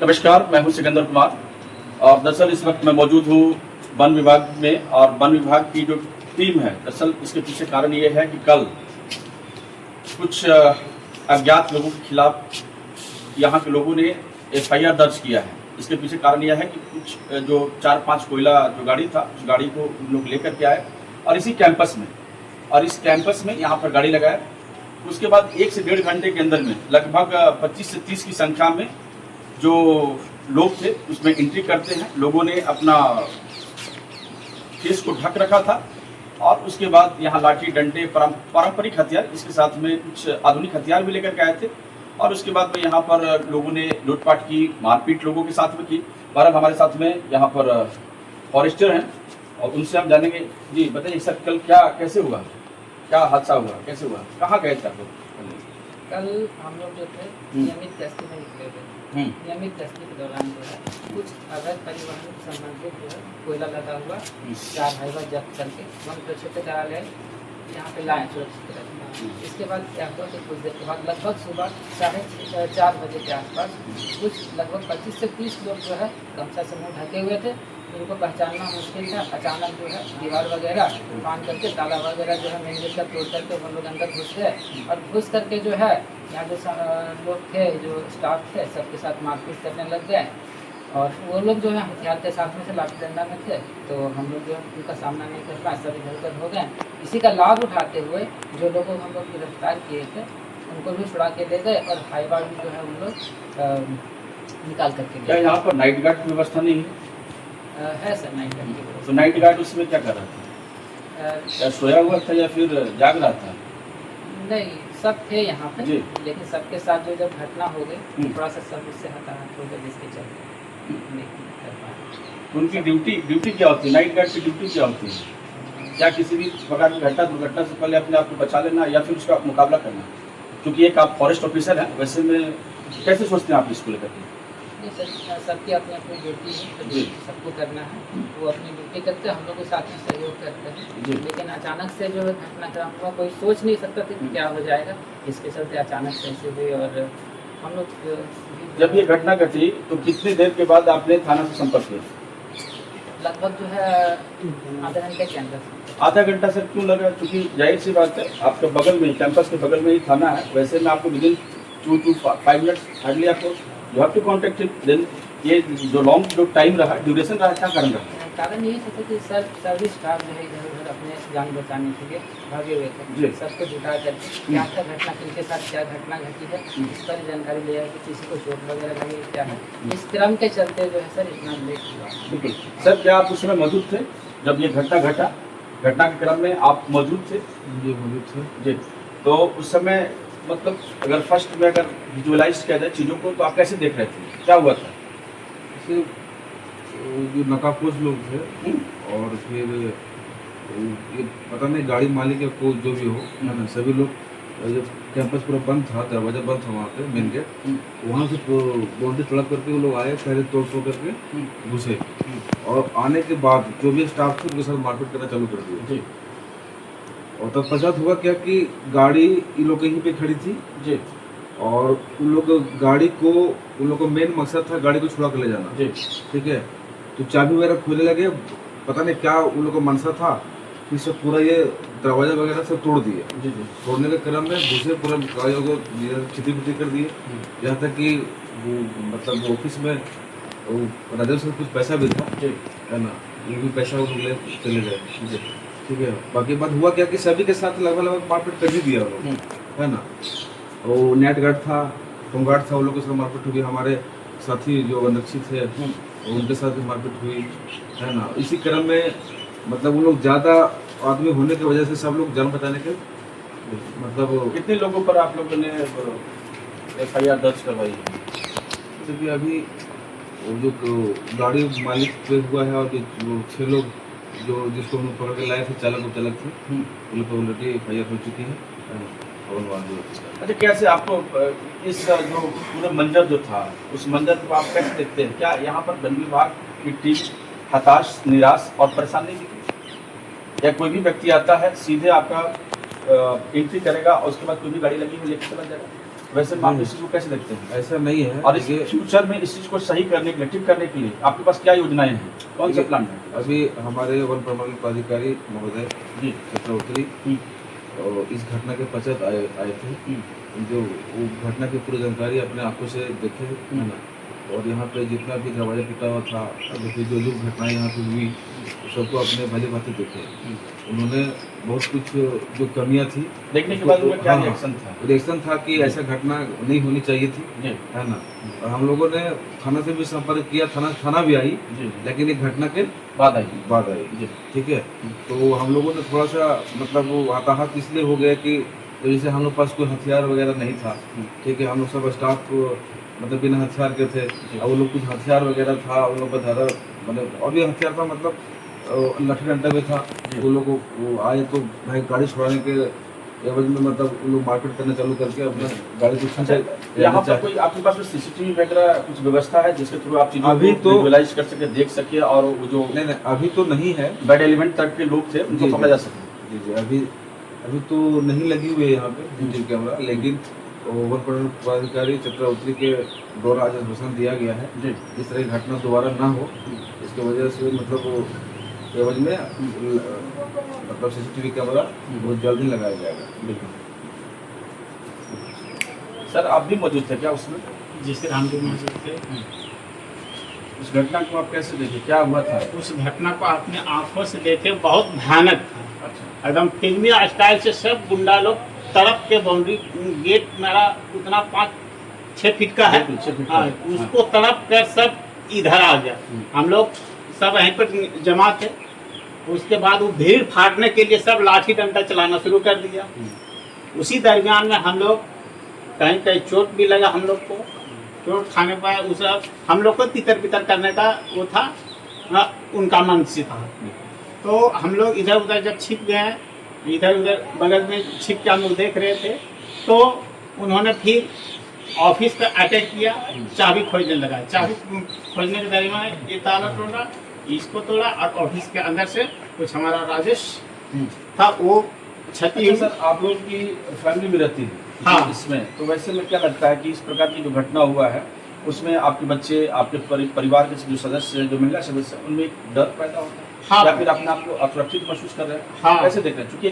नमस्कार, मैं हूं सिकंदर कुमार और दरअसल इस वक्त मैं मौजूद हूं वन विभाग में। और वन विभाग की जो टीम है, दरअसल इसके पीछे कारण ये है कि कल कुछ अज्ञात लोगों के खिलाफ यहाँ के लोगों ने एफआईआर दर्ज किया है। इसके पीछे कारण यह है कि कुछ जो 4-5 कोयला जो गाड़ी था, उस गाड़ी को उन लोग लेकर के आए और इसी कैंपस में इस कैंपस में यहाँ पर गाड़ी लगाए। उसके बाद 1 से 1.5 घंटे के अंदर में लगभग 25 से 30 की संख्या में जो लोग थे उसमें एंट्री करते हैं। लोगों ने अपना फेस को ढक रखा था और उसके बाद यहाँ लाठी डंडे पारंपरिक हथियार, इसके साथ में कुछ आधुनिक हथियार भी लेकर के आए थे। और उसके बाद में यहाँ पर लोगों ने लूटपाट की, मारपीट लोगों के साथ में की। बहरहाल हमारे साथ में यहाँ पर फॉरेस्टर हैं और उनसे हम जानेंगे। जी बताइए सर, कल कैसे हुआ, क्या हादसा हुआ, कैसे हुआ, कहाँ गए थे आप लोग? कल हम लोग जो थे नियमित गश्ती में निकले थे। नियमित गश्ती के दौरान जो है कुछ अवैध परिवहन संबंधित जो है कोयला लगा हुआ 4 हाईवा जब्त करके वन क्षेत्र कार्यालय यहाँ पे लाए सुरक्षित रखना। इसके बाद क्या हुआ कि कुछ देर के बाद लगभग सुबह 4:30 बजे के आसपास कुछ लगभग 25 से 30 लोग जो है गमछा से मुँह ढके हुए थे। उनको पहचानना मुश्किल था। अचानक जो है दीवार वगैरह बांध करके, ताला वगैरह जो है मेन गेट का तोड़ करके वो लोग अंदर घुस गए और घुस करके जो है यहाँ जो लोग थे, जो स्टाफ थे, सबके साथ मारपीट करने लग गए। और वो लोग जो है हथियार के साथ में से लाठी डंडा में थे, तो हम लोग जो है उनका सामना नहीं कर पाए, सब इधर उधर हो गए। इसी का लाभ उठाते हुए जो लोगों को हम लोग गिरफ्तार किए थे उनको भी छुड़ा के ले गए और हाईवा भी जो है उन लोग निकाल करके क्या यहाँ पर नाइट गार्ड की व्यवस्था नहीं है सर। नाइट गार्ड की तो नाइट गार्ड उसमें क्या कर रहा था? क्या सोया हुआ था या फिर जाग रहा था? नहीं, सब थे यहाँ पे, जी। लेकिन सबके साथ जो जब घटना हो गई थोड़ा सा सर्विस से हताहट हो गया, जिसके चलते नहीं कर पाए। उनकी ड्यूटी क्या होती है? नाइट गार्ड की ड्यूटी क्या होती है? क्या किसी भी प्रकार की दुर्घटना से पहले अपने आप को बचा लेना या फिर उसका मुकाबला करना? क्योंकि एक आप फॉरेस्ट ऑफिसर हैं, वैसे में कैसे सोचते हैं आप इसको लेकर के? नहीं सर, सबकी अपनी अपनी ड्यूटी है, जी। सबको करना है। वो अपनी ड्यूटी करते हैं, हम लोग के साथ में सहयोग करते जी। हैं। लेकिन अचानक से जो घटनाक्रम हुआ, कोई सोच नहीं सकता था कि क्या हो जाएगा। इसके चलते अचानक से ऐसे हुए और हम लोग जब ये घटना घटी तो कितनी देर के बाद आपने थाना से संपर्क किया? लगभग जो है आधे घंटे के अंदर। आधा घंटा सर क्यों लगा? क्योंकि जाहिर सी बात है, आपके बगल में, कैंपस के बगल में ही थाना है। वैसे में आपको विदिन 2 to 5 मिनट्स हार्डली आपको you have to contact it. Then ये जो लॉन्ग जो टाइम रहा, ड्यूरेशन रहा, क्या कारण रहा? कारण यही था कि सर्विस स्टाफ जो है इधर उधर अपने जान बचाने के लिए भागे हुए जी। थे। सबको जुटा करके क्या क्या घटना, किनके साथ क्या घटना घटी है, इस पर जानकारी लिया है कि किसी को चोट वगैरह लगी क्या है। इस क्रम के चलते जो है सर इतना लेट हुआ। बिल्कुल सर, क्या आप उस समय मौजूद थे जब ये घटना घटा? घटना के क्रम में आप मौजूद थे? जी मौजूद थे। जी। तो उस समय मतलब अगर फर्स्ट में अगर विजुअलाइज किया जाए चीज़ों को, तो आप कैसे देख रहे थे, क्या हुआ था? सिर्फ जो नकाबपोश लोग थे और फिर ये पता नहीं गाड़ी मालिक या कोई जो भी हो, है ना, सभी लोग जब कैंपस पूरा बंद था, दरवाजा बंद था वहाँ पे मेन गेट, वहाँ से बाउंड्री तड़प करके वो लोग आए, पहले तोड़ करके घुसे और आने के बाद जो भी स्टाफ थे उनके साथ मारपीट करना चालू कर दिया। जी। और तत्पश्चात हुआ क्या कि गाड़ी इन लोग यहीं पे खड़ी थी जी। और उन लोग का मेन मकसद था गाड़ी को छुड़ा कर ले जाना। जी। ठीक है, तो चाबी वगैरह खोलने लगे, पता नहीं क्या उन लोग का मनसा था, फिर सब पूरा ये दरवाजा वगैरह सब तोड़ दिए। जी। जी। तोड़ने के क्रम में दूसरे पूरा गाड़ियों को छिटी कर दिए। यहाँ तक कि वो मतलब वो ऑफिस में राजस्व से कुछ पैसा भी था, जी। है ना, वो भी पैसा वो लोग ले चले गए। जी। ठीक है, बाकी बात हुआ क्या कि सभी के साथ लगभग मारपीट कर ही दिया वो लोग, है ना। वो नेट गार्ड था, होमगार्ड था, उन लोगों के साथ मारपीट हुई। हमारे साथी जो अनरक्षित थे उनके साथ भी मारपीट हुई, है ना। इसी क्रम में मतलब वो लोग ज़्यादा आदमी होने की वजह से सब लोग जान बचाने के मतलब कितने लोगों पर आप लोगों ने एफआईआर दर्ज करवाई? क्योंकि अभी वो जो गाड़ी मालिक पे हुआ है और जो 6 लोग जो जिसको हम पकड़ के लाए थे, चालक थे, उन लोग पर ऑलरेडी एफआईआर हो चुकी है। अच्छा, कैसे आपको इस जो पूरा मंजर जो था, उस मंजर को आप कैसे देखते हैं? क्या यहाँ पर वन विभाग की टीम हताश, निराश और परेशान नहीं दिखी? या कोई भी व्यक्ति आता है सीधे आपका एंट्री करेगा और उसके बाद कोई भी गाड़ी लगी हुई लेकर चला जाएगा? वैसे आप इस चीज को कैसे देखते हैं? ऐसा नहीं है। और इस देखिए, फ्यूचर में इस चीज को सही करने के लिए, ठीक करने के लिए आपके पास क्या योजनाएं हैं, कौन सा प्लान है? अभी हमारे वन प्रमंडल पदाधिकारी महोदय जी। चक्रवर्ती और इस घटना के पश्चात आए थे, जो वो घटना की पूरी जानकारी अपने आंखों से देखे, है ना। और यहाँ पे जितना भी दरवाजा पिटा हुआ था, देखिए जो घटनाएं यहाँ पे हुई सबको अपने भली भांति देखे। उन्होंने बहुत कुछ जो कमियां थी देखने के बाद उनका क्या हाँ, रिएक्शन था? रिएक्शन था कि ऐसा घटना नहीं होनी चाहिए थी, जी। है ना। और हम लोगों ने थाना से भी संपर्क किया, थाना भी आई, जी। लेकिन ये घटना के बाद आई। जी, ठीक है। तो हम लोगों ने थोड़ा सा मतलब वो वाताहत इसलिए हो गया कि तो जैसे हम लोग पास कोई हथियार वगैरह नहीं था, ठीक है। हम लोग सब स्टाफ मतलब बिना हथियार के थे, और वो लोग कुछ हथियार वगैरह था, उन लोग का ज़्यादा मतलब और भी हथियार था, मतलब लाठी डंडा भी था। वो लोग वो आए तो भाई गाड़ी छुड़ाने के एवज में मतलब वो लोग मारपीट करना चालू करके अपना गाड़ी को छीन यहाँ पर कोई आपके पास सीसीटीवी वगैरह कुछ व्यवस्था है जिसके थ्रू आप चीजों अभी को तो विजुअलाइज कर सके, देख सके, और वो जो नहीं अभी तो नहीं है, बैड एलिमेंट तक के लोग थे उनको जी, पकड़ा जा सके? जी अभी तो नहीं लगी हुई है यहाँ पे सीसीटीवी कैमरा, लेकिन वन पदाधिकारी चक्रवर्ती के द्वारा आज आश्वासन दिया गया है जी। इस तरह की घटना दोबारा ना हो, इसकी वजह से मतलब वो एवज में मतलब सीसीटीवी कैमरा बहुत जल्द ही लगाया जाएगा। बिल्कुल। सर आप भी मौजूद थे क्या उसमें? जिस सर हम भी मौजूद थे। उस घटना को आप कैसे देखे, क्या हुआ था? उस घटना को अपने आंखों से देखे, बहुत भयानक था। अच्छा। एकदम फिल्मी स्टाइल से सब गुंडा लोग तरफ के बाउंड्री गेट मेरा उतना 5-6 फीट का है, बिल्कुल, 6 फीट का हाँ, है। उसको तड़प कर सब इधर आ गया। हम लोग सब वहीं पर जमा थे। उसके बाद वो भीड़ फाड़ने के लिए सब लाठी डंडा चलाना शुरू कर दिया। उसी दरमियान में हम लोग कहीं कहीं चोट भी लगा, हम लोग को चोट खाने पर उस हम लोग को तितर बितर करने का वो था, उनका मन से था। तो हम लोग इधर उधर जब छिप गए, इधर उधर बगल में छिप के हम लोग देख रहे थे, तो उन्होंने फिर ऑफिस पर अटैक किया, चाबी खोजने लगा। चाबी खोजने के दरमियान ये ताला तोड़ा, इसको तोड़ा, और ऑफिस के अंदर से कुछ हमारा राजेश था वो क्षति। अच्छा सर, आप लोग की फैमिली में रहती है हाँ। इसमें, तो वैसे में क्या लगता है कि इस प्रकार की जो घटना हुआ है उसमें आपके बच्चे, आपके परिवार के जो सदस्य, जो महिला सदस्य, उनमें एक डर पैदा होता है? हाँ। या फिर अपने आप को असुरक्षित महसूस कर रहे हैं? हाँ। कैसे देख रहे हैं? चूँकि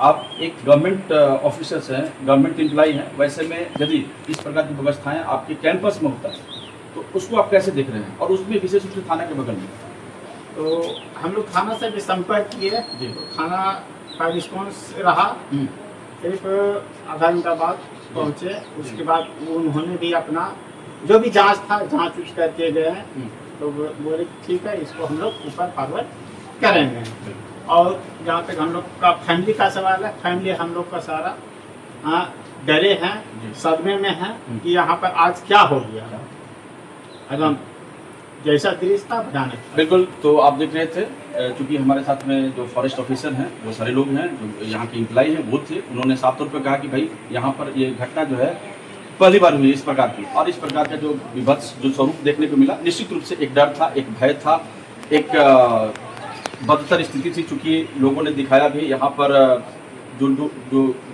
आप एक गवर्नमेंट ऑफिसर्स हैं, गवर्नमेंट एम्प्लॉई हैं, वैसे में यदि इस प्रकार की व्यवस्थाएं आपके कैंपस में होता है तो उसको आप कैसे देख रहे हैं, और उसमें विशेष रूप से थाना के बगल में? तो हम लोग थाना से भी संपर्क किए, जी। तो थाना का रिस्पॉन्स रहा। करीब आधा घंटा बाद पहुँचे। उसके बाद उन्होंने भी अपना जो भी जांच था, जांच उच करके गए हैं, तो बोले ठीक है, इसको हम लोग ऊपर फॉरवर्ड करेंगे। और जहाँ तक हम लोग का फैमिली का सवाल है, फैमिली हम लोग का सारा डरे हैं, सदमे में हैं कि यहाँ पर आज क्या हो गया। एकदम जैसा दृश्य था भयानक। बिल्कुल। तो आप देख रहे थे, चूंकि हमारे साथ में जो फॉरेस्ट ऑफिसर हैं, वो सारे लोग हैं जो यहाँ के एम्प्लॉई हैं, वो थे। उन्होंने साफ तौर पर कहा कि भाई यहाँ पर ये घटना जो है पहली बार हुई इस प्रकार की, और इस प्रकार का जो विभत्स जो स्वरूप देखने को मिला, निश्चित रूप से एक डर था, एक भय था, एक बदतर स्थिति थी। चूँकि लोगों ने दिखाया भी, यहाँ पर जो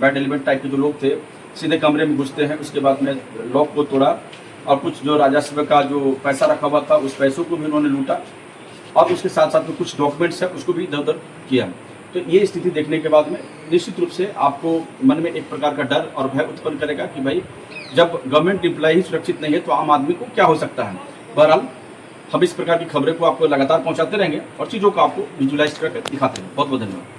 बैड एलिमेंट टाइप के जो लोग थे सीधे कमरे में घुसते हैं, उसके बाद में लॉक को तोड़ा, और कुछ जो राजस्व का जो पैसा रखा हुआ था उस पैसों को भी उन्होंने लूटा, और उसके साथ साथ में कुछ डॉक्यूमेंट्स है उसको भी इधर उधर किया। तो ये स्थिति देखने के बाद में निश्चित रूप से आपको मन में एक प्रकार का डर और भय उत्पन्न करेगा कि भाई जब गवर्नमेंट एम्प्लॉय ही सुरक्षित नहीं है तो आम आदमी को क्या हो सकता है। बहरहाल हम इस प्रकार की खबरें को आपको लगातार पहुंचाते रहेंगे और चीज़ों को आपको विजुलाइज करके दिखाते हैं। बहुत बहुत धन्यवाद।